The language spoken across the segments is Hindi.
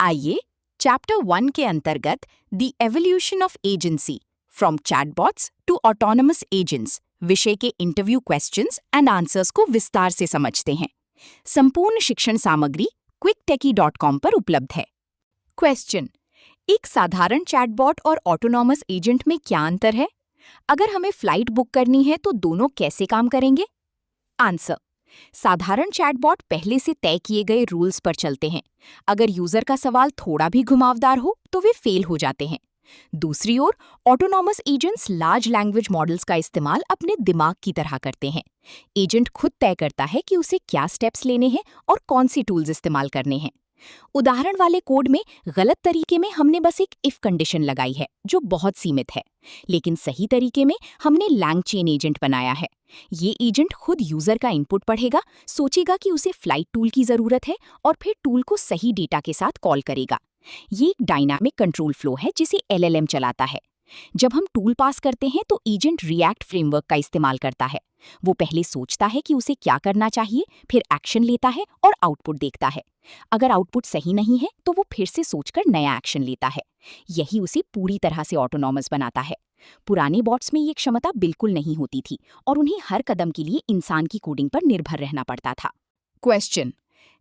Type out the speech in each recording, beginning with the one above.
आइए चैप्टर 1 के अंतर्गत the evolution of agency from chatbots to autonomous agents विषय के इंटरव्यू क्वेश्चंस एंड आंसर्स को विस्तार से समझते हैं। संपूर्ण शिक्षण सामग्री quicktechie.com पर उपलब्ध है। क्वेश्चन: एक साधारण चैटबॉट और ऑटोनॉमस एजेंट में क्या अंतर है? अगर हमें फ्लाइट बुक करनी है तो दोनों कैसे काम करेंगे? आंसर: साधारण चैटबॉट पहले से तय किए गए रूल्स पर चलते हैं। अगर यूजर का सवाल थोड़ा भी घुमावदार हो तो वे फेल हो जाते हैं। दूसरी ओर autonomous agents large language models का इस्तेमाल अपने दिमाग की तरह करते हैं। एजेंट खुद तय करता है कि उसे क्या स्टेप्स लेने हैं और कौन सी टूल्स इस्तेमाल करने हैं। उदाहरण वाले कोड में गलत तरीके में हमने बस एक इफ कंडीशन लगाई है जो बहुत सीमित है, लेकिन सही तरीके में हमने लैंगचेन एजेंट बनाया है। ये एजेंट खुद यूजर का इनपुट पढ़ेगा, सोचेगा कि उसे फ्लाइट टूल की जरूरत है और फिर टूल को सही डेटा के साथ कॉल करेगा। ये एक डायनामिक कंट्रोल फ्लो है जिसे LLM चलाता है। जब हम टूल पास करते हैं तो एजेंट रिएक्ट फ्रेमवर्क का इस्तेमाल करता है। वो पहले सोचता है कि उसे क्या करना चाहिए, फिर एक्शन लेता है और आउटपुट देखता है। अगर आउटपुट सही नहीं है तो वो फिर से सोचकर नया एक्शन लेता है। यही उसे पूरी तरह से ऑटोनॉमस बनाता है। पुराने बॉट्स में ये क्षमता बिल्कुल नहीं होती थी और उन्हें हर कदम के लिए इंसान की कोडिंग पर निर्भर रहना पड़ता था। क्वेश्चन: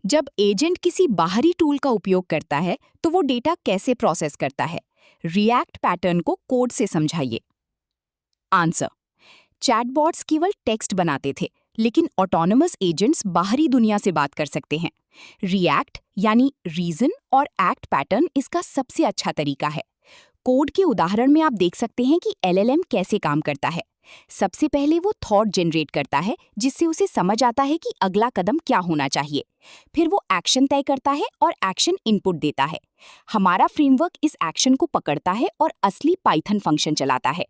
जब एजेंट किसी बाहरी टूल का उपयोग करता है तो वो डेटा कैसे प्रोसेस करता है? रिएक्ट पैटर्न को कोड से समझाइए। आंसर: चैटबॉट्स केवल टेक्स्ट बनाते थे, लेकिन ऑटोनमस एजेंट्स बाहरी दुनिया से बात कर सकते हैं। रिएक्ट यानी रीजन और एक्ट पैटर्न इसका सबसे अच्छा तरीका है। कोड के उदाहरण में आप देख सकते हैं कि LLM कैसे काम करता है। सबसे पहले वो थॉट जनरेट करता है जिससे उसे समझ आता है कि अगला कदम क्या होना चाहिए। फिर वो एक्शन तय करता है और एक्शन इनपुट देता है। हमारा फ्रेमवर्क इस एक्शन को पकड़ता है और असली पाइथन फंक्शन चलाता है।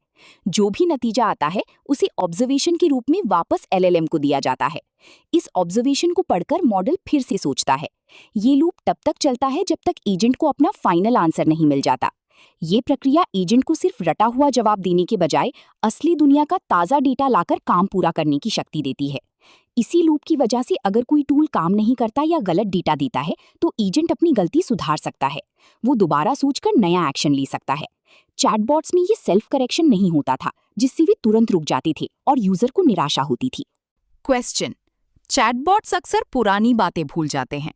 जो भी नतीजा आता है उसे ऑब्जर्वेशन के रूप में वापस LLM को दिया जाता है। इस ऑब्जर्वेशन को पढ़कर मॉडल फिर से सोचता है। ये लूप तब तक चलता है जब तक एजेंट को अपना फाइनल आंसर नहीं मिल जाता। ये प्रक्रिया एजेंट को सिर्फ रटा हुआ जवाब देने के बजाय असली दुनिया का ताज़ा डेटा लाकर काम पूरा करने की शक्ति देती है। इसी लूप की वजह से अगर कोई टूल काम नहीं करता या गलत डेटा देता है तो एजेंट अपनी गलती सुधार सकता है। वो दोबारा सोचकर नया एक्शन ले सकता है। चैटबॉट्स में ये सेल्फ करेक्शन नहीं होता था, जिससे वे तुरंत रुक जाते थे और यूजर को निराशा होती थी। क्वेश्चन: चैटबॉट्स अक्सर पुरानी बातें भूल जाते हैं।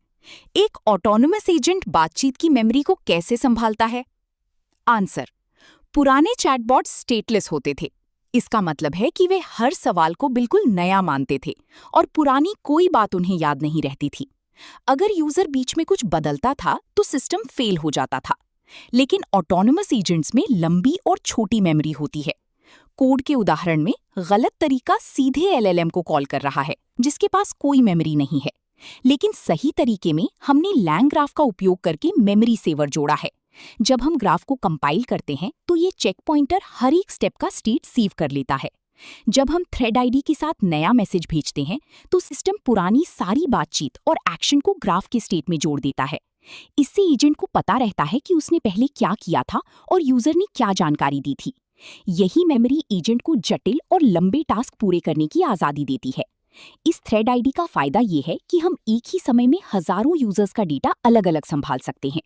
एक ऑटोनमस एजेंट बातचीत की मेमोरी को कैसे संभालता है? आंसर: पुराने चैटबॉट्स स्टेटलेस होते थे। इसका मतलब है कि वे हर सवाल को बिल्कुल नया मानते थे और पुरानी कोई बात उन्हें याद नहीं रहती थी। अगर यूजर बीच में कुछ बदलता था तो सिस्टम फेल हो जाता था। लेकिन ऑटोनमस एजेंट्स में लंबी और छोटी मेमोरी होती है। कोड के उदाहरण में गलत तरीका सीधे LLM को कॉल कर रहा है जिसके पास कोई मेमोरी नहीं है। लेकिन सही तरीके में हमने लैंग ग्राफ का उपयोग करके मेमोरी सेवर जोड़ा है। जब हम ग्राफ को कंपाइल करते हैं तो ये चेक पॉइंटर हर एक स्टेप का स्टेट सेव कर लेता है। जब हम थ्रेड आईडी के साथ नया मैसेज भेजते हैं तो सिस्टम पुरानी सारी बातचीत और एक्शन को ग्राफ के स्टेट में जोड़ देता है। इससे एजेंट को पता रहता है कि उसने पहले क्या किया था और यूजर ने क्या जानकारी दी थी। यही मेमोरी एजेंट को जटिल और लंबे टास्क पूरे करने की आज़ादी देती है। इस थ्रेड आईडी का फायदा ये है कि हम एक ही समय में हजारों यूजर्स का डेटा अलग अलग संभाल सकते हैं।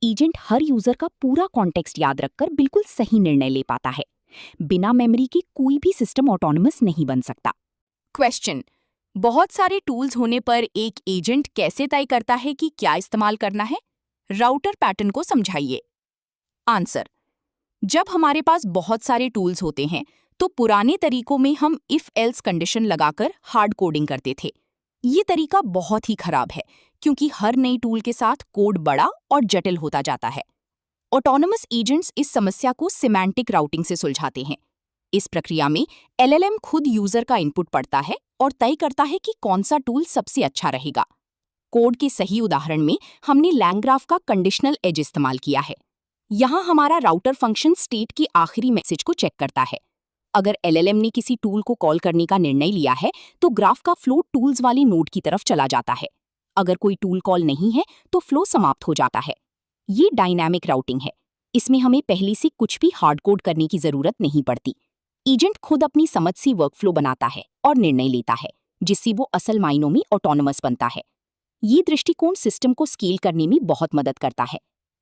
एजेंट हर यूजर का पूरा कॉन्टेक्स्ट याद रखकर बिल्कुल सही निर्णय ले पाता है। बिना मेमोरी के कोई भी सिस्टम ऑटोनमस नहीं बन सकता। क्वेश्चन: बहुत सारे टूल्स होने पर एक एजेंट कैसे तय करता है कि क्या इस्तेमाल करना है? राउटर पैटर्न को समझाइए। आंसर: जब हमारे पास बहुत सारे टूल्स होते हैं तो पुराने तरीकों में हम इफ एल्स कंडीशन लगाकर हार्ड कोडिंग करते थे। ये तरीका बहुत ही खराब है क्योंकि हर नई टूल के साथ कोड बड़ा और जटिल होता जाता है। ऑटोनमस एजेंट्स इस समस्या को सिमेंटिक राउटिंग से सुलझाते हैं। इस प्रक्रिया में LLM खुद यूजर का इनपुट पढ़ता है और तय करता है कि कौन सा टूल सबसे अच्छा रहेगा। कोड के सही उदाहरण में हमने लैंग ग्राफ का कंडीशनल एज इस्तेमाल किया है। यहाँ हमारा राउटर फंक्शन स्टेट के आखिरी मैसेज को चेक करता है। अगर LLM ने किसी टूल को कॉल करने का निर्णय लिया है तो ग्राफ का फ्लो टूल्स वाले नोड की तरफ चला जाता है। अगर कोई टूल कॉल नहीं है तो फ्लो समाप्त हो जाता है। ये डायनामिक राउटिंग है। इसमें हमें पहले से कुछ भी हार्ड कोड करने की जरूरत नहीं पड़ती। एजेंट खुद अपनी समझ से वर्कफ्लो बनाता है और निर्णय लेता है, जिससे वो असल मायनों में ऑटोनमस बनता है। ये दृष्टिकोण सिस्टम को स्केल करने में बहुत मदद करता है।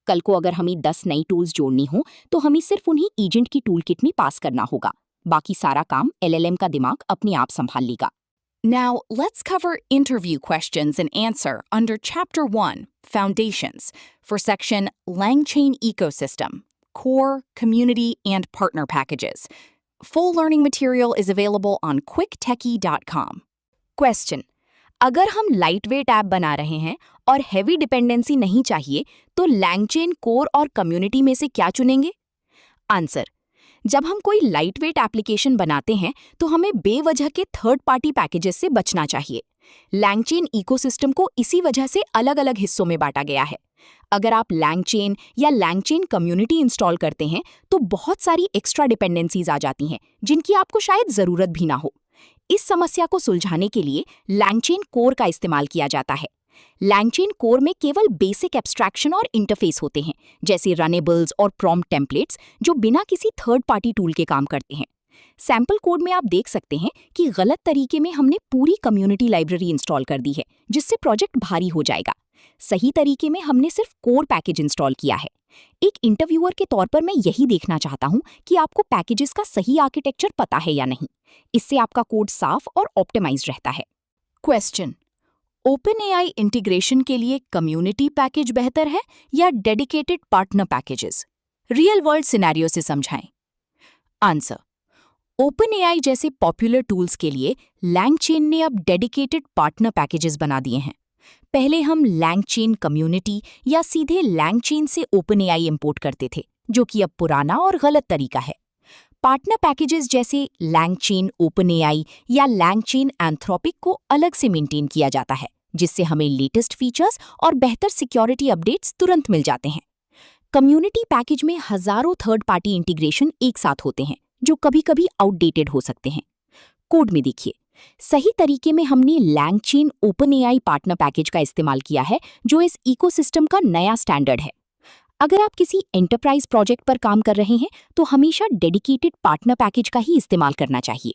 कल को अगर हमें 10 नई टूल्स जोड़नी हो तो हमें सिर्फ उन्हें एजेंट की टूल किट में पास करना होगा। बाकी सारा काम LLM का दिमाग अपने आप संभाल लेगा। Now, let's cover interview questions and answer under Chapter 1, Foundations, for section LangChain Ecosystem, Core, Community, and Partner Packages. Full learning material is available on quicktechie.com. Question: अगर हम लाइटवेट ऐप बना रहे हैं और हैवी डिपेंडेंसी नहीं चाहिए तो LangChain कोर और कम्युनिटी में से क्या चुनेंगे? आंसर: जब हम कोई लाइटवेट एप्लीकेशन बनाते हैं तो हमें बेवजह के थर्ड पार्टी पैकेजेस से बचना चाहिए। LangChain इकोसिस्टम को इसी वजह से अलग-अलग हिस्सों में बांटा गया है। अगर आप LangChain या LangChain कम्युनिटी इंस्टॉल करते हैं तो बहुत सारी एक्स्ट्रा डिपेंडेंसीज आ जाती हैं जिनकी आपको शायद जरूरत भी ना हो। इस समस्या को सुलझाने के लिए LangChain कोर का इस्तेमाल किया जाता है। LangChain कोर में केवल बेसिक एब्स्ट्रैक्शन और इंटरफेस होते हैं, जैसे रनेबल्स और प्रॉम्प्ट टेम्पलेट्स, जो बिना किसी थर्ड पार्टी टूल के काम करते हैं। सैंपल कोड में आप देख सकते हैं कि गलत तरीके में हमने पूरी कम्युनिटी लाइब्रेरी इंस्टॉल कर दी है, जिससे प्रोजेक्ट भारी हो जाएगा। सही तरीके में हमने सिर्फ कोर पैकेज इंस्टॉल किया है। एक इंटरव्यूअर के तौर पर मैं यही देखना चाहता हूं कि आपको पैकेजेस का सही आर्किटेक्चर पता है या नहीं। इससे आपका कोड साफ और ऑप्टिमाइज्ड रहता है। क्वेश्चन: OpenAI इंटीग्रेशन के लिए कम्युनिटी पैकेज बेहतर है या dedicated partner packages? Real world scenario से समझाएं। आंसर: OpenAI जैसे पॉपुलर टूल्स के लिए LangChain ने अब डेडिकेटेड पार्टनर पैकेजेस बना दिए हैं। पहले हम LangChain कम्युनिटी या सीधे LangChain से OpenAI इंपोर्ट करते थे, जो कि अब पुराना और गलत तरीका है। पार्टनर पैकेजेस जैसे LangChain OpenAI या LangChain Anthropic को अलग से मेंटेन किया जाता है, जिससे हमें लेटेस्ट फीचर्स और बेहतर सिक्योरिटी अपडेट्स तुरंत मिल जाते हैं। कम्युनिटी पैकेज में हजारों थर्ड पार्टी इंटीग्रेशन एक साथ होते हैं, जो कभी-कभी आउटडेटेड हो सकते हैं। कोड में देखिए, सही तरीके में हमने LangChain OpenAI पार्टनर पैकेज का इस्तेमाल किया है, जो इस इकोसिस्टम का नया स्टैंडर्ड है। अगर आप किसी एंटरप्राइज प्रोजेक्ट पर काम कर रहे हैं तो हमेशा डेडिकेटेड पार्टनर पैकेज का ही इस्तेमाल करना चाहिए।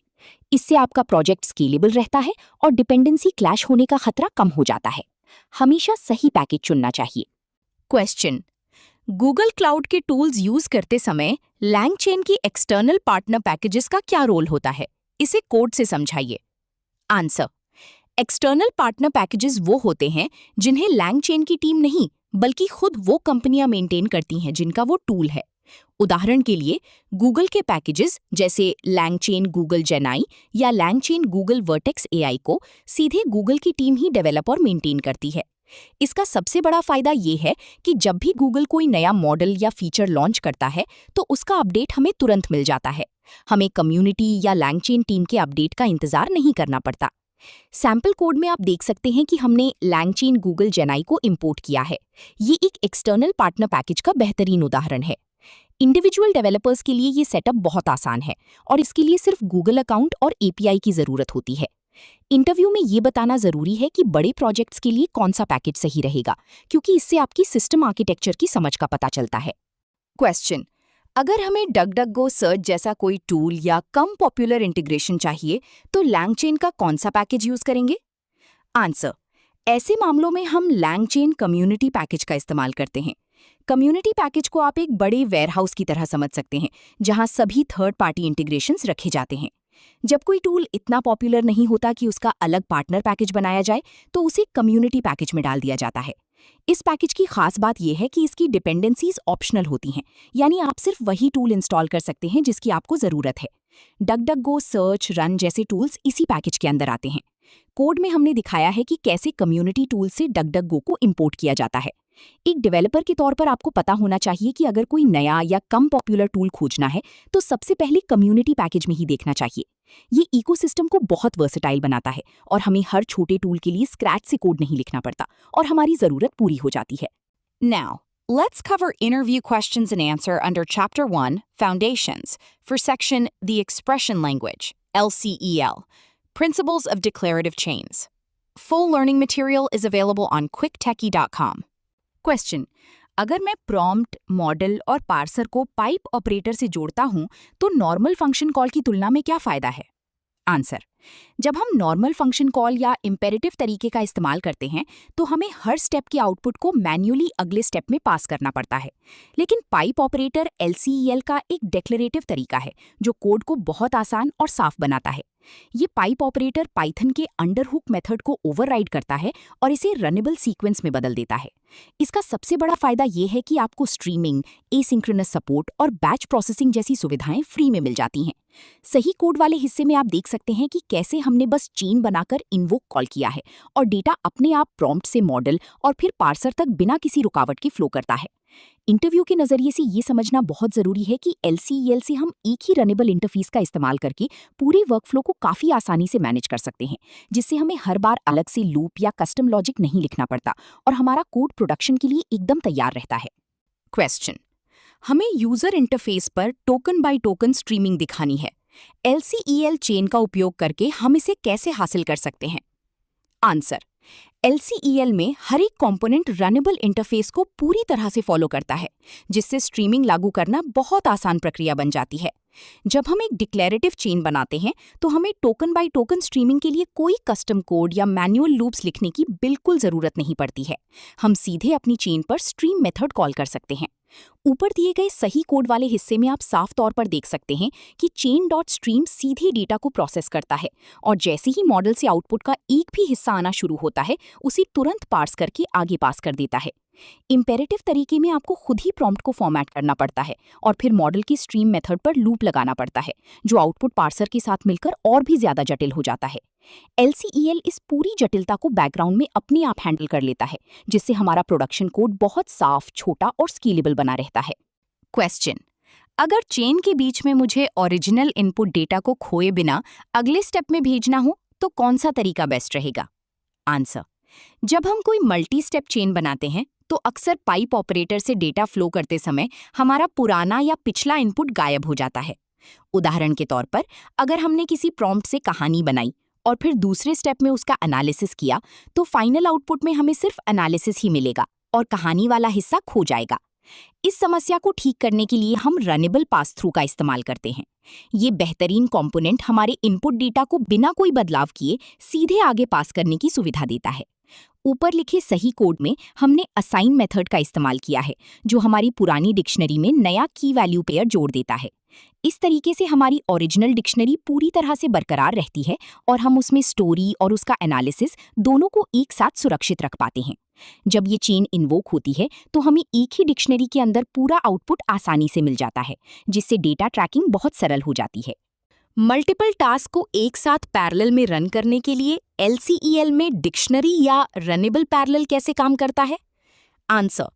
इससे आपका प्रोजेक्ट स्केलेबल रहता है और डिपेंडेंसी क्लैश होने का खतरा कम हो जाता है। हमेशा सही पैकेज चुनना चाहिए। क्वेश्चन: गूगल क्लाउड के टूल्स यूज करते समय LangChain की एक्सटर्नल पार्टनर पैकेजेस का क्या रोल होता है? इसे कोड से समझाइए। आंसर: एक्सटर्नल पार्टनर पैकेजेस वो होते हैं जिन्हें LangChain की टीम नहीं बल्कि खुद वो कंपनियां मेंटेन करती हैं जिनका वो टूल है। उदाहरण के लिए गूगल के पैकेजेस जैसे LangChain गूगल जेनाई या LangChain गूगल वर्टेक्स AI को सीधे गूगल की टीम ही डेवलप और मेंटेन करती है। इसका सबसे बड़ा फायदा ये है कि जब भी गूगल कोई नया मॉडल या फीचर लॉन्च करता है तो उसका अपडेट हमें तुरंत मिल जाता है। हमें कम्युनिटी या LangChain टीम के अपडेट का इंतजार नहीं करना पड़ता। सैंपल कोड में आप देख सकते हैं कि हमने LangChain गूगल जेनाई को इंपोर्ट किया है। ये एक एक्सटर्नल पार्टनर पैकेज का बेहतरीन उदाहरण है। इंडिविजुअल डेवलपर्स के लिए ये सेटअप बहुत आसान है और इसके लिए सिर्फ गूगल अकाउंट और API की जरूरत होती है। इंटरव्यू में ये बताना जरूरी है कि बड़े प्रोजेक्ट्स के लिए कौन सा पैकेज सही रहेगा, क्योंकि इससे आपकी सिस्टम आर्किटेक्चर की समझ का पता चलता है। क्वेश्चन: अगर हमें DuckDuckGo सर्च जैसा कोई टूल या कम पॉपुलर इंटीग्रेशन चाहिए तो LangChain का कौन सा पैकेज यूज करेंगे? आंसर: ऐसे मामलों में हम LangChain कम्युनिटी पैकेज का इस्तेमाल करते हैं। कम्युनिटी पैकेज को आप एक बड़े वेयरहाउस की तरह समझ सकते हैं, जहां सभी थर्ड पार्टी इंटीग्रेशंस रखे जाते हैं। जब कोई टूल इतना पॉपुलर नहीं होता कि उसका अलग पार्टनर पैकेज बनाया जाए, तो उसे कम्युनिटी पैकेज में डाल दिया जाता है। इस पैकेज की खास बात यह है कि इसकी डिपेंडेंसीज ऑप्शनल होती हैं, यानी आप सिर्फ वही टूल इंस्टॉल कर सकते हैं जिसकी आपको जरूरत है। DuckDuckGo, सर्च, रन जैसे टूल्स इसी पैकेज के अंदर आते हैं। कोड में हमने दिखाया है कि कैसे कम्युनिटी टूल से DuckDuckGo को इंपोर्ट किया जाता है। एक डेवलपर के तौर पर आपको पता होना चाहिए कि अगर कोई नया या कम पॉपुलर टूल खोजना है तो सबसे पहले कम्युनिटी पैकेज में ही देखना चाहिए। ये इकोसिस्टम को बहुत वर्सेटाइल बनाता है और हमें हर छोटे टूल के लिए स्क्रैच से कोड नहीं लिखना पड़ता और हमारी जरूरत पूरी हो जाती है। Now, let's cover interview questions and answer under Chapter 1, Foundations, for section The Expression Language, LCEL, Principles of Declarative Chains. Full learning material is available on quicktechie.com. Question: अगर मैं प्रॉम्प्ट, मॉडल और पार्सर को पाइप ऑपरेटर से जोड़ता हूं तो नॉर्मल फंक्शन कॉल की तुलना में क्या फायदा है? आंसर। जब हम नॉर्मल फंक्शन कॉल या इम्पेरेटिव तरीके का इस्तेमाल करते हैं तो हमें हर स्टेप के आउटपुट को मैन्युअली अगले स्टेप में पास करना पड़ता है। लेकिन पाइप ऑपरेटर LCEL का एक डिक्लेरेटिव तरीका है जो कोड को बहुत आसान और साफ बनाता है। ये पाइप ऑपरेटर पाइथन के अंडरहुक मेथड को ओवरराइड करता है और इसे रनेबल सीक्वेंस में बदल देता है। इसका सबसे बड़ा फायदा ये है कि आपको स्ट्रीमिंग, एसिंक्रोनस सपोर्ट और बैच प्रोसेसिंग जैसी सुविधाएं फ्री में मिल जाती हैं। सही कोड वाले हिस्से में आप देख सकते हैं कि कैसे हमने बस चेन बनाकर इन्वोक कॉल किया है और डेटा अपने आप प्रॉम्प्ट से मॉडल और फिर पार्सर तक बिना किसी रुकावट के फ्लो करता है। इंटरव्यू के नजरिए से ये समझना बहुत जरूरी है कि LCEL से हम एक ही रनेबल इंटरफेस का इस्तेमाल करके पूरे वर्कफ्लो को काफी आसानी से मैनेज कर सकते हैं, जिससे हमें हर बार अलग से लूप या कस्टम लॉजिक नहीं लिखना पड़ता और हमारा कोड प्रोडक्शन के लिए एकदम तैयार रहता है। क्वेश्चन, हमें यूजर इंटरफेस पर टोकन बाय टोकन स्ट्रीमिंग दिखानी है। LCEL चेन का उपयोग करके हम इसे कैसे हासिल कर सकते हैं? आंसर। LCEL में हर एक कंपोनेंट रनेबल इंटरफेस को पूरी तरह से फॉलो करता है, जिससे स्ट्रीमिंग लागू करना बहुत आसान प्रक्रिया बन जाती है। जब हम एक डिक्लेरेटिव चेन बनाते हैं तो हमें टोकन बाय टोकन स्ट्रीमिंग के लिए कोई कस्टम कोड या मैनुअल लूप्स लिखने की बिल्कुल जरूरत नहीं पड़ती है। हम सीधे अपनी चेन पर स्ट्रीम मेथड कॉल कर सकते हैं। ऊपर दिए गए सही कोड वाले हिस्से में आप साफ तौर पर देख सकते हैं कि चेन डॉट स्ट्रीम सीधे डेटा को प्रोसेस करता है और जैसे ही मॉडल से आउटपुट का एक भी हिस्सा आना शुरू होता है उसे तुरंत पार्स करके आगे पास कर देता है। इम्पेरेटिव तरीके में आपको खुद ही प्रॉम्प्ट को फॉर्मेट करना पड़ता है और फिर मॉडल की स्ट्रीम मेथड पर लूप लगाना पड़ता है, जो आउटपुट पार्सर के साथ मिलकर और भी ज्यादा जटिल हो जाता है। LCEL इस पूरी जटिलता को बैकग्राउंड में अपने आप हैंडल कर लेता है, जिससे हमारा प्रोडक्शन कोड बहुत साफ, छोटा और स्केलेबल बना रहता है। क्वेश्चन, अगर चेन के बीच में मुझे ओरिजिनल इनपुट डेटा को खोए बिना अगले स्टेप में भेजना हो तो कौन सा तरीका बेस्ट रहेगा? आंसर। जब हम कोई मल्टी स्टेप चेन बनाते हैं तो अक्सर पाइप ऑपरेटर से डेटा फ्लो करते समय हमारा पुराना या पिछला इनपुट गायब हो जाता है। उदाहरण के तौर पर, अगर हमने किसी प्रॉम्प्ट से कहानी बनाई और फिर दूसरे स्टेप में उसका एनालिसिस किया तो फाइनल आउटपुट में हमें सिर्फ एनालिसिस ही मिलेगा और कहानी वाला हिस्सा खो जाएगा। इस समस्या को ठीक करने के लिए हम रनेबल पास थ्रू का इस्तेमाल करते हैं। ये बेहतरीन कंपोनेंट हमारे इनपुट डेटा को बिना कोई बदलाव किए सीधे आगे पास करने की सुविधा देता है। ऊपर लिखे सही कोड में हमने असाइन मेथड का इस्तेमाल किया है, जो हमारी पुरानी डिक्शनरी में नया की वैल्यू पेयर जोड़ देता है। इस तरीके से हमारी ओरिजिनल डिक्शनरी पूरी तरह से बरकरार रहती है और हम उसमें स्टोरी और उसका एनालिसिस दोनों को एक साथ सुरक्षित रख पाते हैं। जब ये चेन इन्वोक होती है तो हमें एक ही डिक्शनरी के अंदर पूरा आउटपुट आसानी से मिल जाता है, जिससे डेटा ट्रैकिंग बहुत सरल हो जाती है। मल्टीपल टास्क को एक साथ पैरेलल में रन करने के लिए LCEL में डिक्शनरी या रनेबल पैरेलल कैसे काम करता है? आंसर।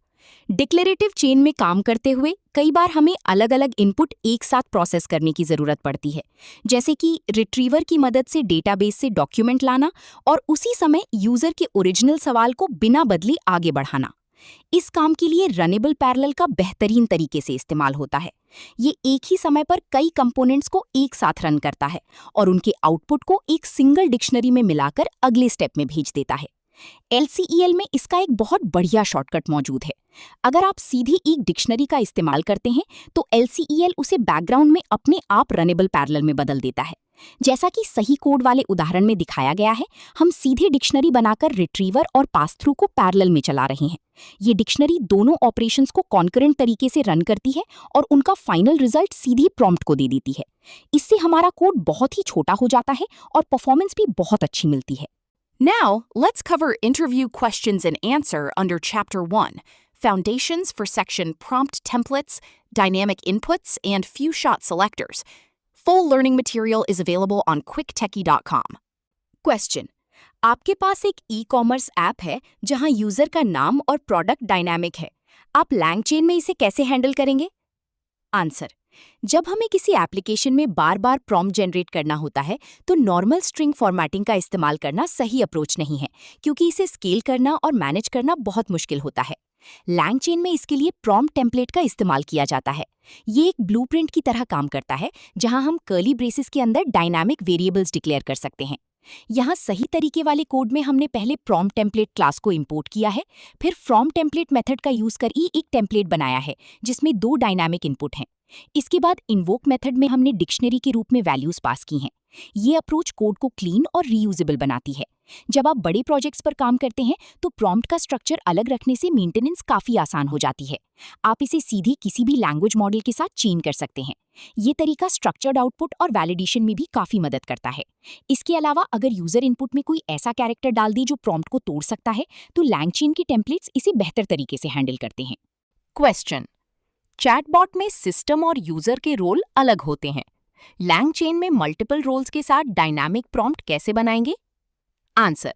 डिक्लेरेटिव चेन में काम करते हुए कई बार हमें अलग अलग इनपुट एक साथ प्रोसेस करने की जरूरत पड़ती है, जैसे कि रिट्रीवर की मदद से डेटाबेस से डॉक्यूमेंट लाना और उसी समय यूजर के ओरिजिनल सवाल को बिना बदले आगे बढ़ाना। इस काम के लिए रनेबल पैरेलल का बेहतरीन तरीके से इस्तेमाल होता है। ये एक ही समय पर कई कंपोनेंट्स को एक साथ रन करता है और उनके आउटपुट को एक सिंगल डिक्शनरी में मिलाकर अगले स्टेप में भेज देता है। LCEL में इसका एक बहुत बढ़िया शॉर्टकट मौजूद है। अगर आप सीधे एक डिक्शनरी का इस्तेमाल करते हैं तो LCEL उसे बैकग्राउंड में अपने आप रनेबल पैरेलल में बदल देता है। जैसा कि सही कोड वाले उदाहरण में दिखाया गया है, हम सीधे डिक्शनरी बनाकर रिट्रीवर और पास थ्रू को पैरेलल में चला रहे हैं। ये डिक्शनरी दोनों ऑपरेशंस को कॉन्करेंट तरीके से रन करती है और उनका फाइनल रिजल्ट सीधे प्रॉम्प्ट को दे देती है। इससे हमारा कोड बहुत ही छोटा हो जाता है और परफॉर्मेंस भी बहुत अच्छी मिलती है। Now, let's cover interview questions and answer under Chapter 1, Foundations for Section Prompt Templates, Dynamic Inputs, and Few-Shot Selectors. Full learning material is available on quicktechie.com. Question. आपके पास एक ई-कॉमर्स ऐप है जहां यूजर का नाम और प्रोडक्ट डायनामिक है। आप LangChain में इसे कैसे हैंडल करेंगे? आंसर। जब हमें किसी एप्लीकेशन में बार बार प्रॉम्प्ट जनरेट करना होता है तो नॉर्मल स्ट्रिंग फॉर्मेटिंग का इस्तेमाल करना सही अप्रोच नहीं है, क्योंकि इसे स्केल करना और मैनेज करना बहुत मुश्किल होता है। LangChain में इसके लिए प्रॉम्प्ट टेम्पलेट का इस्तेमाल किया जाता है। ये एक ब्लूप्रिंट की तरह काम करता है, जहां हम कर्ली ब्रेसेस के अंदर डायनामिक वेरिएबल्स डिक्लेयर कर सकते हैं। यहाँ सही तरीके वाले कोड में हमने पहले प्रॉम्प्ट टेम्पलेट क्लास को इंपोर्ट किया है, फिर फ्रॉम टेम्पलेट मेथड का यूज कर एक टेम्पलेट बनाया है जिसमें 2 डायनामिक इनपुट हैं। इसके बाद इन्वोक मेथड में हमने डिक्शनरी के रूप में वैल्यूज पास की हैं। ये अप्रोच कोड को क्लीन और रीयूजेबल बनाती है। जब आप बड़े प्रोजेक्ट्स पर काम करते हैं तो प्रॉम्प्ट का स्ट्रक्चर अलग रखने से मेंटेनेंस काफी आसान हो जाती है। आप इसे सीधे किसी भी लैंग्वेज मॉडल के साथ चेन कर सकते हैं। ये तरीका स्ट्रक्चर्ड आउटपुट और वैलिडेशन में भी काफी मदद करता है। इसके अलावा अगर यूजर इनपुट में कोई ऐसा कैरेक्टर डाल दे जो प्रॉम्प्ट को तोड़ सकता है, तो लैंगचेन के टेम्पलेट्स इसे बेहतर तरीके से हैंडल करते हैं। क्वेश्चन: चैटबॉट में सिस्टम और यूजर के रोल अलग होते हैं। लैंगचेन में मल्टीपल रोल्स के साथ डायनामिक प्रॉम्प्ट कैसे बनाएंगे? आंसर: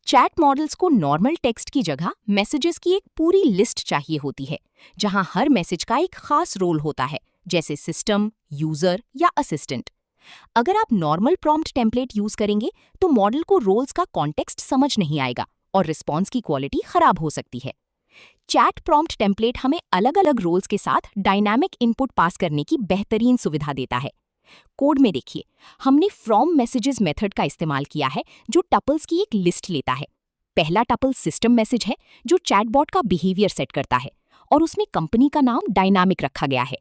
चैट मॉडल्स को नॉर्मल टेक्स्ट की जगह मैसेजेस की एक पूरी लिस्ट चाहिए होती है, जहां हर मैसेज का एक खास रोल होता है, जैसे सिस्टम, यूजर या असिस्टेंट। अगर आप नॉर्मल प्रॉम्प्ट टेम्पलेट यूज करेंगे तो मॉडल को रोल्स का कॉन्टेक्स्ट समझ नहीं आएगा और रिस्पॉन्स की क्वालिटी खराब हो सकती है। चैट प्रॉम्प्ट टेम्पलेट हमें अलग अलग रोल्स के साथ डायनामिक इनपुट पास करने की बेहतरीन सुविधा देता है। कोड में देखिए, हमने फ्रॉम मैसेजेस मेथड का इस्तेमाल किया है जो टपल्स की एक लिस्ट लेता है। पहला टपल सिस्टम मैसेज है जो चैटबॉट का बिहेवियर सेट करता है और उसमें कंपनी का नाम डायनामिक रखा गया है।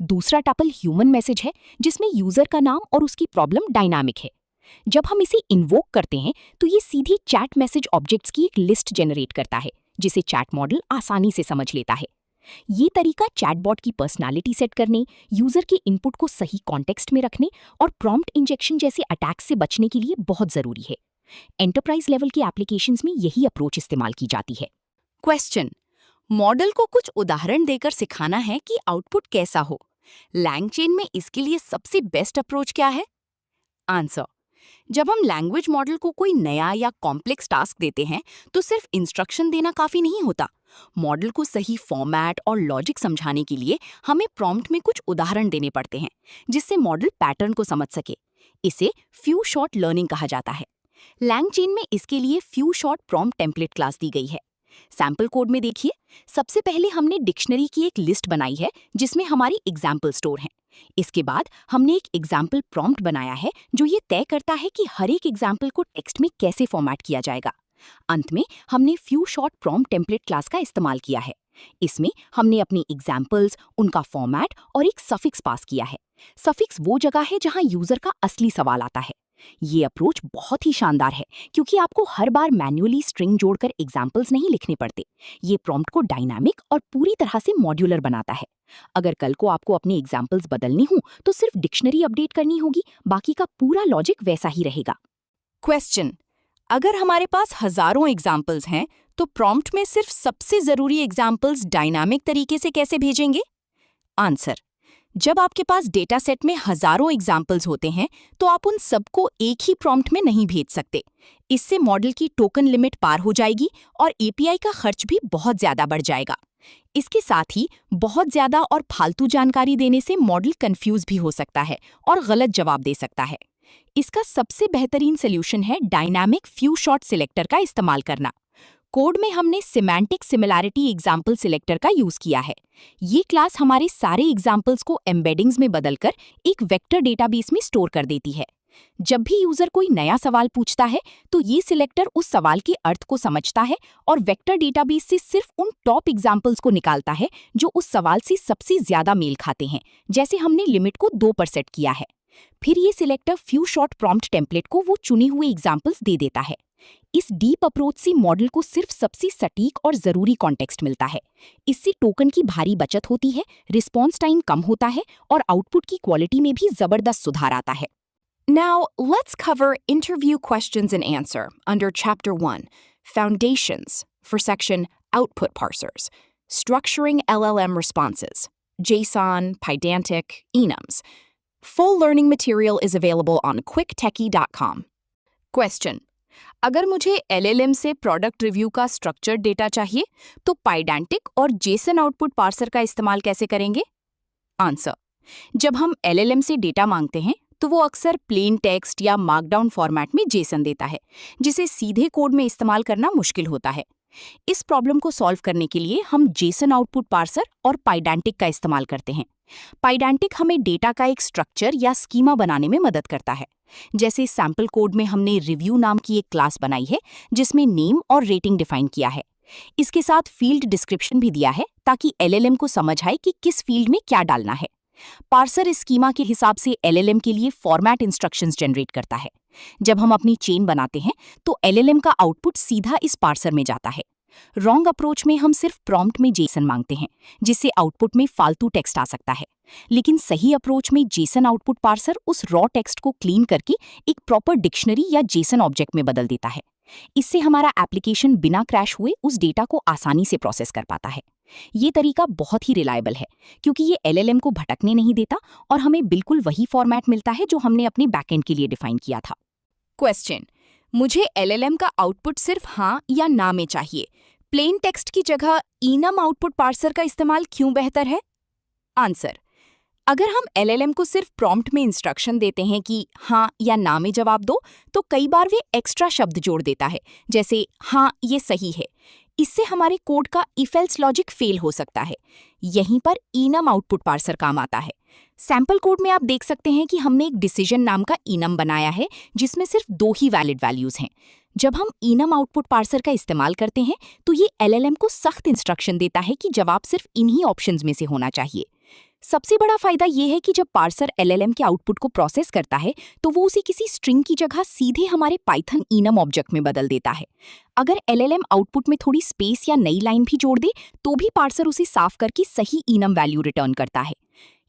दूसरा टपल ह्यूमन मैसेज है जिसमें यूजर का नाम और उसकी प्रॉब्लम डायनामिक है। जब हम इसे इन्वोक करते हैं तो ये सीधी चैट मैसेज ऑब्जेक्ट्स की एक लिस्ट जनरेट करता है जिसे चैट मॉडल आसानी से समझ लेता है। ये तरीका चैटबॉट की पर्सनालिटी सेट करने, यूजर के इनपुट को सही कॉन्टेक्स्ट में रखने और प्रॉम्प्ट इंजेक्शन जैसे अटैक्स से बचने के लिए बहुत जरूरी है। एंटरप्राइज लेवल के एप्लीकेशंस में यही अप्रोच इस्तेमाल की जाती है। क्वेश्चन: मॉडल को कुछ उदाहरण देकर सिखाना है कि आउटपुट कैसा हो। लैंगचेन में इसके लिए सबसे बेस्ट अप्रोच क्या है? आंसर: जब हम लैंग्वेज मॉडल को कोई नया या कॉम्प्लेक्स टास्क देते हैं तो सिर्फ इंस्ट्रक्शन देना काफी नहीं होता। मॉडल को सही फॉर्मेट और लॉजिक समझाने के लिए हमें प्रॉम्प्ट में कुछ उदाहरण देने पड़ते हैं जिससे मॉडल पैटर्न को समझ सके। इसे फ्यू शॉट लर्निंग कहा जाता है। लैंगचेन में इसके लिए few shot prompt template class दी गई है। सैंपल कोड में देखिए, सबसे पहले हमने डिक्शनरी की एक लिस्ट बनाई है जिसमें हमारी एग्जाम्पल स्टोर हैं। इसके बाद हमने एक एग्जाम्पल प्रॉम्प्ट बनाया है जो ये तय करता है कि हर एक एग्जाम्पल को टेक्स्ट में कैसे फॉर्मेट किया जाएगा। अंत में हमने few shot prompt template class का इस्तेमाल किया है। इसमें हमने अपनी एग्जाम्पल्स, उनका फॉर्मेट और एक सफिक्स पास किया है। सफिक्स वो जगह है जहां यूजर का असली सवाल आता है। ये अप्रोच बहुत ही शानदार है क्योंकि आपको हर बार मैन्युअली स्ट्रिंग जोड़कर एग्जाम्पल्स नहीं लिखने पड़ते। ये प्रॉम्प्ट को डायनामिक और पूरी तरह से मॉड्यूलर बनाता है। अगर कल को आपको अपने एग्जाम्पल्स बदलनी हो तो सिर्फ डिक्शनरी अपडेट करनी होगी, बाकी का पूरा लॉजिक वैसा ही रहेगा। क्वेश्चन: अगर हमारे पास हजारों एग्जाम्पल्स हैं तो प्रॉम्प्ट में सिर्फ सबसे जरूरी एग्जाम्पल्स डायनामिक तरीके से कैसे भेजेंगे? आंसर: जब आपके पास डेटा सेट में हजारों एग्जाम्पल्स होते हैं तो आप उन सबको एक ही प्रॉम्प्ट में नहीं भेज सकते। इससे मॉडल की टोकन लिमिट पार हो जाएगी और एपीआई का खर्च भी बहुत ज्यादा बढ़ जाएगा। इसके साथ ही बहुत ज्यादा और फालतू जानकारी देने से मॉडल कंफ्यूज भी हो सकता है और गलत जवाब दे सकता है। इसका सबसे बेहतरीन सॉल्यूशन है डायनामिक फ्यू शॉट सिलेक्टर का इस्तेमाल करना। कोड में हमने सिमेंटिक सिमिलैरिटी एग्जाम्पल सिलेक्टर का यूज किया है। ये क्लास हमारे सारे एग्जाम्पल्स को एम्बेडिंग्स में बदलकर एक वेक्टर डेटाबेस में स्टोर कर देती है। जब भी यूजर कोई नया सवाल पूछता है तो ये सिलेक्टर उस सवाल के अर्थ को समझता है और वेक्टर डेटाबेस से सिर्फ उन टॉप एग्जाम्पल्स को निकालता है जो उस सवाल से सबसे ज्यादा मेल खाते हैं, जैसे हमने लिमिट को 2 पर सेट किया है। फिर ये selector few shot prompt template को वो चुने हुए एग्जाम्पल्स दे देता है। इस डीप अप्रोच से मॉडल को सिर्फ सबसे सटीक और जरूरी कॉन्टेक्स्ट मिलता है। इससे टोकन की भारी बचत होती है, रिस्पॉन्स टाइम कम होता है और आउटपुट की क्वालिटी में भी जबरदस्त सुधार आता है। Now, let's cover interview questions and answer under Chapter 1, Foundations, for section Output Parsers, Structuring LLM Responses, JSON, Pydantic, enums. Full learning material is available on quicktechie.com. Question: अगर मुझे LLM से प्रोडक्ट रिव्यू का स्ट्रक्चर्ड डेटा चाहिए तो पाइडेंटिक और जेसन आउटपुट पार्सर का इस्तेमाल कैसे करेंगे? आंसर: जब हम LLM से डेटा मांगते हैं तो वो अक्सर प्लेन टेक्स्ट या मार्कडाउन फॉर्मेट में जेसन देता है, जिसे सीधे कोड में इस्तेमाल करना मुश्किल होता है। इस प्रॉब्लम को सॉल्व करने के लिए हम जेसन आउटपुट पार्सर और पाइडेंटिक का इस्तेमाल करते हैं। पाइडेंटिक हमें डेटा का एक स्ट्रक्चर या स्कीमा बनाने में मदद करता है। जैसे सैंपल कोड में हमने रिव्यू नाम की एक क्लास बनाई है जिसमें नेम और रेटिंग डिफाइन किया है। इसके साथ फील्ड डिस्क्रिप्शन भी दिया है ताकि एलएलएम को समझ आए कि किस फील्ड में क्या डालना है। पार्सर इस स्कीमा के हिसाब से एलएलएम के लिए फॉर्मेट इंस्ट्रक्शंस जनरेट करता है। जब हम अपनी चेन बनाते हैं तो एलएलएम का आउटपुट सीधा इस पार्सर में जाता है। रॉन्ग अप्रोच में हम सिर्फ प्रॉम्प्ट में जेसन मांगते हैं, जिससे आउटपुट में फालतू टेक्स्ट आ सकता है। लेकिन सही अप्रोच में जेसन आउटपुट पार्सर उस रॉ टेक्स्ट को क्लीन करके एक प्रॉपर डिक्शनरी या जेसन ऑब्जेक्ट में बदल देता है। इससे हमारा एप्लीकेशन बिना क्रैश हुए उस डेटा को आसानी से प्रोसेस कर पाता है। ये तरीका बहुत ही रिलायबल है क्योंकि ये एलएलएम को भटकने नहीं देता और हमें बिल्कुल वही फॉर्मेट मिलता है जो हमने अपने बैकएंड के लिए डिफाइन किया था। क्वेश्चन: मुझे एलएलएम का आउटपुट सिर्फ हाँ या ना में चाहिए। प्लेन टेक्स्ट की जगह इनम आउटपुट पार्सर का इस्तेमाल क्यों बेहतर है? आंसर: अगर हम एलएलएम को सिर्फ प्रॉम्प्ट में इंस्ट्रक्शन देते हैं कि हाँ या ना में जवाब दो, तो कई बार वे एक्स्ट्रा शब्द जोड़ देता है, जैसे हाँ ये सही है। इससे हमारे कोड का इफ एल्स लॉजिक फेल हो सकता है। यहीं पर इनम आउटपुट पार्सर काम आता है। सैंपल कोड में आप देख सकते हैं कि हमने एक डिसीजन नाम का इनम बनाया है जिसमें सिर्फ 2 ही वैलिड वैल्यूज हैं। जब हम इनम आउटपुट पार्सर का इस्तेमाल करते हैं तो ये एलएलएम को सख्त इंस्ट्रक्शन देता है कि जवाब सिर्फ इन्हीं ऑप्शंस में से होना चाहिए। सबसे बड़ा फायदा ये है कि जब पार्सर एलएलएम के आउटपुट को प्रोसेस करता है तो वो उसे किसी स्ट्रिंग की जगह सीधे हमारे पाइथन इनम ऑब्जेक्ट में बदल देता है। अगर एलएलएम आउटपुट में थोड़ी स्पेस या नई लाइन भी जोड़ दे तो भी पार्सर उसे साफ करके सही इनम वैल्यू रिटर्न करता है।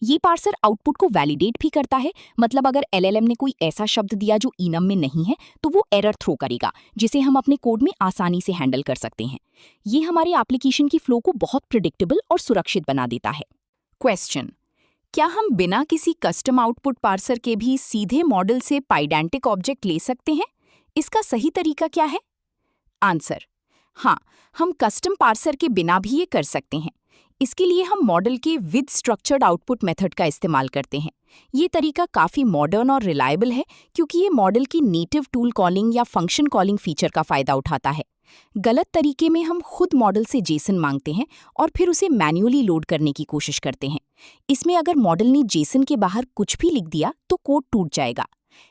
ये पार्सर आउटपुट को वैलिडेट भी करता है, मतलब अगर एलएलएम ने कोई ऐसा शब्द दिया जो इनम में नहीं है तो वो एरर थ्रो करेगा, जिसे हम अपने कोड में आसानी से हैंडल कर सकते हैं। ये हमारे एप्लीकेशन की फ्लो को बहुत प्रिडिक्टेबल और सुरक्षित बना देता है। क्वेश्चन: क्या हम बिना किसी कस्टम आउटपुट पार्सर के भी सीधे मॉडल से पाइडेंटिक ऑब्जेक्ट ले सकते हैं? इसका सही तरीका क्या है? आंसर: हाँ, हम कस्टम पार्सर के बिना भी ये कर सकते हैं। इसके लिए हम मॉडल के विद स्ट्रक्चर्ड आउटपुट मेथड का इस्तेमाल करते हैं। ये तरीका काफ़ी मॉडर्न और रिलायबल है क्योंकि ये मॉडल की नेटिव टूल कॉलिंग या फंक्शन कॉलिंग फीचर का फ़ायदा उठाता है। गलत तरीके में हम खुद मॉडल से जेसन मांगते हैं और फिर उसे मैन्युअली लोड करने की कोशिश करते हैं। इसमें अगर मॉडल ने जेसन के बाहर कुछ भी लिख दिया तो कोड टूट जाएगा।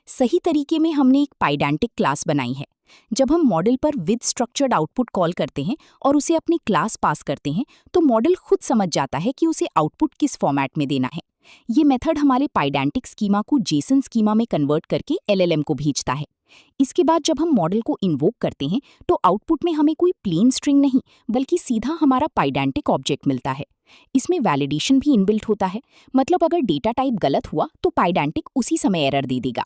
सही तरीके में हमने एक पाइडेंटिक क्लास बनाई है। जब हम मॉडल पर विद स्ट्रक्चर्ड आउटपुट कॉल करते हैं और उसे अपनी क्लास पास करते हैं तो मॉडल खुद समझ जाता है कि उसे आउटपुट किस फॉर्मेट में देना है। ये मेथड हमारे पाइडेंटिक स्कीमा को जेसन स्कीमा में कन्वर्ट करके एलएलएम को भेजता है। इसके बाद जब हम मॉडल को इन्वोक करते हैं तो आउटपुट में हमें कोई प्लेन स्ट्रिंग नहीं बल्कि सीधा हमारा पाइडेंटिक ऑब्जेक्ट मिलता है। इसमें वैलिडेशन भी इनबिल्ट होता है, मतलब अगर डेटा टाइप गलत हुआ तो पाइडेंटिक उसी समय एरर दे देगा।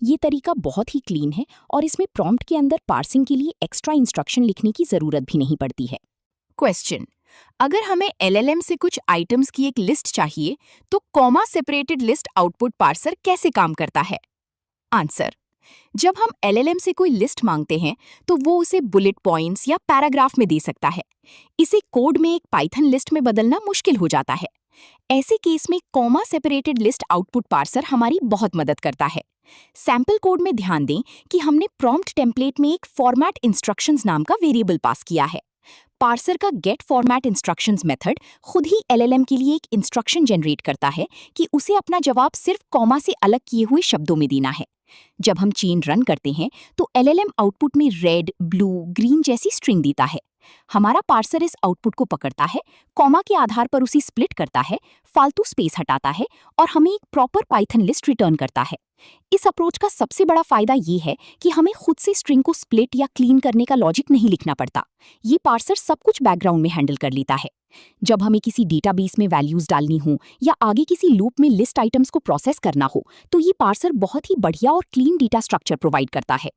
ये तरीका बहुत ही क्लीन है और इसमें प्रॉम्प्ट के अंदर पार्सिंग के लिए एक्स्ट्रा इंस्ट्रक्शन लिखने की जरूरत भी नहीं पड़ती है। क्वेश्चन: अगर हमें एलएलएम से कुछ आइटम्स की एक लिस्ट चाहिए तो comma separated list output parser कैसे काम करता है? आंसर: जब हम एलएलएम से कोई लिस्ट मांगते हैं तो वो उसे बुलेट पॉइंट्स या पैराग्राफ में दे सकता है। इसे कोड में एक पाइथन लिस्ट में बदलना मुश्किल हो जाता है। ऐसे केस में comma separated list output parser हमारी बहुत मदद करता है। सैंपल कोड में ध्यान दें कि हमने प्रॉम्प्ट टेम्पलेट में एक फॉर्मेट इंस्ट्रक्शंस नाम का वेरिएबल पास किया है। पार्सर का गेट फॉर्मेट इंस्ट्रक्शंस मेथड खुद ही एलएलएम के लिए एक इंस्ट्रक्शन जनरेट करता है कि उसे अपना जवाब सिर्फ कॉमा से अलग किए हुए शब्दों में देना है। जब हम चेन रन करते हैं तो एलएलएम आउटपुट में रेड, ब्लू, ग्रीन जैसी स्ट्रिंग देता है। हमारा पार्सर इस आउटपुट को पकड़ता है, कॉमा के आधार पर उसे स्प्लिट करता है, फालतू स्पेस हटाता है और हमें एक प्रॉपर पाइथन लिस्ट रिटर्न करता है। इस अप्रोच का सबसे बड़ा फायदा ये है कि हमें खुद से स्ट्रिंग को स्प्लिट या क्लीन करने का लॉजिक नहीं लिखना पड़ता। ये पार्सर सब कुछ बैकग्राउंड में हैंडल कर लेता है। जब हमें किसी डेटाबेस में वैल्यूज डालनी हो या आगे किसी लूप में लिस्ट आइटम्स को प्रोसेस करना हो तो ये पार्सर बहुत ही बढ़िया और क्लीन डेटा स्ट्रक्चर प्रोवाइड करता है।